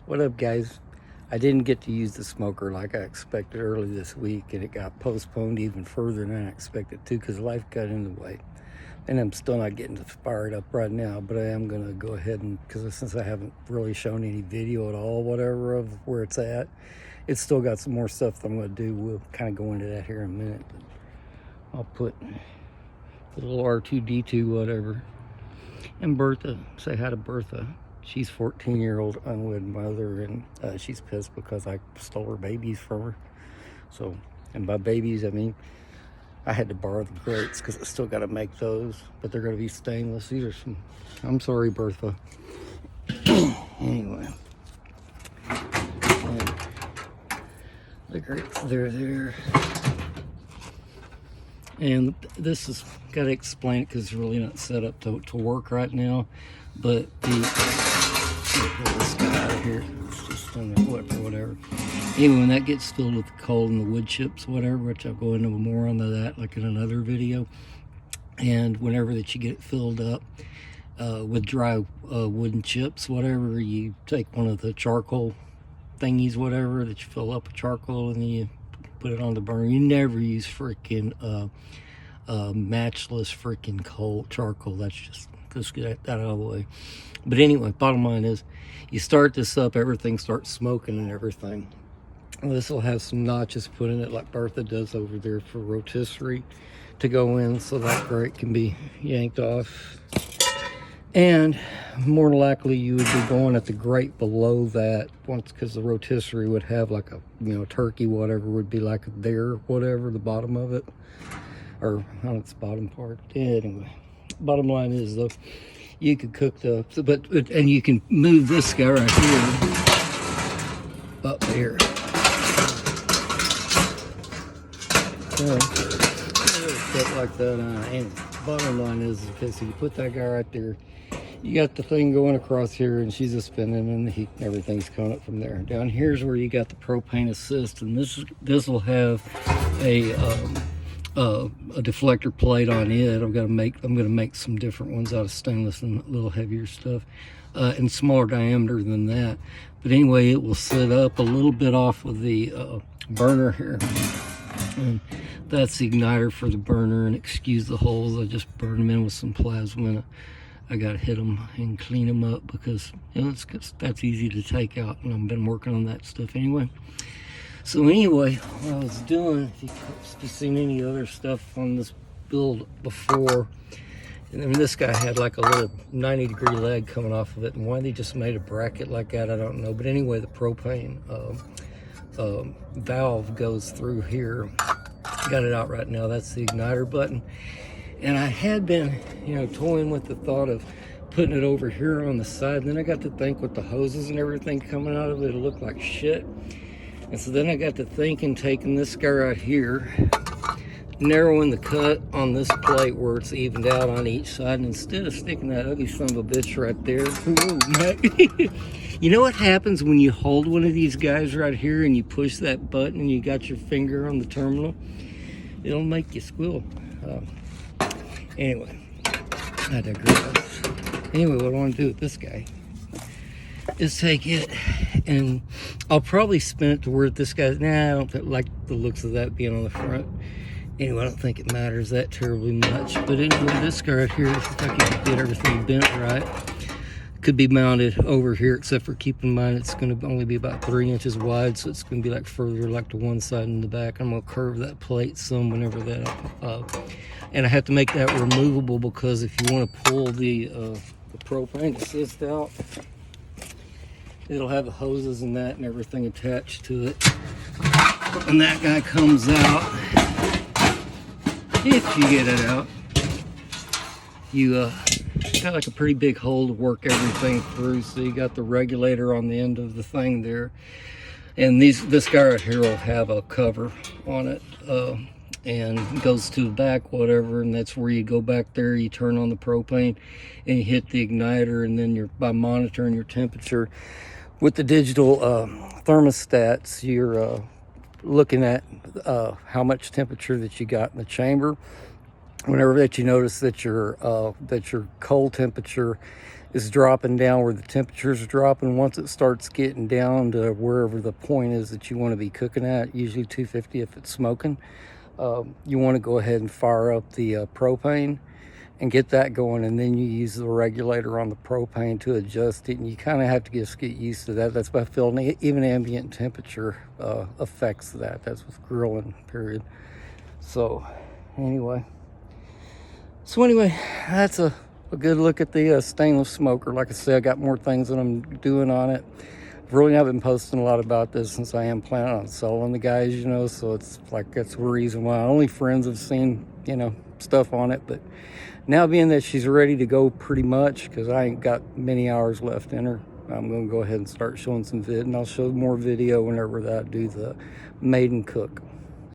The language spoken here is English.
What up, guys? I didn't get to use the smoker like I expected early this week, and it got postponed even further than I expected to because life got in the way. And I'm still not getting fired up right now, but I am going to go ahead and, because since I haven't really shown any video at all, whatever, of where it's at, it's still got some more stuff that I'm going to do. We'll kind of go into that here in a minute. But I'll put the little R2-D2 whatever. And Bertha, say hi to Bertha. She's 14-year-old unwed mother, and she's pissed because I stole her babies from her. So, and by babies, I mean, I had to borrow the grates because I still got to make those, but they're going to be stainless. These are some, I'm sorry, Bertha. Anyway. And the grates, they're there. And this is, got to explain it because it's really not set up to work right now. But pull this guy out of here. It's just in there, whatever. Anyway, when that gets filled with the coal and the wood chips, whatever, which I'll go into more on that like in another video. And whenever that you get it filled up with dry wooden chips, whatever, you take one of the charcoal thingies, whatever, that you fill up with charcoal, and then you put it on the burner. You never use freaking matchless freaking charcoal. That's just, let's get that out of the way. But anyway, bottom line is, you start this up, everything starts smoking and everything. This will have some notches put in it like Bertha does over there for rotisserie to go in, so that grate can be yanked off. And more than likely you would be going at the grate below that once, because the rotisserie would have like a, you know, turkey, whatever, would be like there, whatever, the bottom of it. Or, I don't know, it's the bottom part. Anyway, bottom line is though, you could cook and you can move this guy right here up there. Stuff like that. And bottom line is, okay, so you put that guy right there. You got the thing going across here, and she's just spinning, and the heat and everything's coming up from there. Down here's where you got the propane assist, and this will have a deflector plate on it. I'm gonna make some different ones out of stainless and a little heavier stuff, and smaller diameter than that. But anyway, it will sit up a little bit off of the burner here, and that's the igniter for the burner. And excuse the holes, I just burned them in with some plasma. I gotta hit them and clean them up because, you know, that's easy to take out, and I've been working on that stuff anyway. So anyway, what I was doing, if you've seen any other stuff on this build before, and then this guy had like a little 90-degree leg coming off of it, and why they just made a bracket like that, I don't know. But anyway, the propane valve goes through here. Got it out right now. That's the igniter button. And I had been, you know, toying with the thought of putting it over here on the side. And then I got to think, with the hoses and everything coming out of it, it looked like shit. And so then I got to thinking, taking this guy right here, narrowing the cut on this plate where it's evened out on each side, and instead of sticking that ugly son of a bitch right there, you know what happens when you hold one of these guys right here and you push that button and you got your finger on the terminal? It'll make you squeal. Anyway, I digress. Anyway, what I want to do with this guy is take it, and I'll probably spin it to where this guy's, I don't like the looks of that being on the front. Anyway, I don't think it matters that terribly much. But anyway, this guy right here, if I can get everything bent right, could be mounted over here, except for keep in mind it's going to only be about 3 inches wide, so it's going to be like further like to one side and the back. I'm going to curve that plate some whenever that and I have to make that removable, because if you want to pull the propane assist out, it'll have the hoses and that and everything attached to it. When that guy comes out, if you get it out, you got like a pretty big hole to work everything through. So you got the regulator on the end of the thing there, and this guy right here will have a cover on it, and goes to the back, whatever, and that's where you go back there, you turn on the propane and you hit the igniter, and then by monitoring your temperature with the digital thermostats, you're looking at how much temperature that you got in the chamber. Whenever that you notice that your cold temperature is dropping down, where the temperatures are dropping. Once it starts getting down to wherever the point is that you want to be cooking at, usually 250 if it's smoking, you want to go ahead and fire up the propane and get that going, and then you use the regulator on the propane to adjust it, and you kind of have to just get used to that. That's by feeling even ambient temperature affects that. That's with grilling, period. So anyway, that's a good look at the stainless smoker. Like I said, I got more things that I'm doing on it. Really haven't been posting a lot about this since I am planning on selling the guys, you know, so it's like that's the reason why only friends have seen, you know, stuff on it. But now, being that she's ready to go pretty much, because I ain't got many hours left in her, I'm going to go ahead and start showing some vid, and I'll show more video whenever that I do the maiden cook.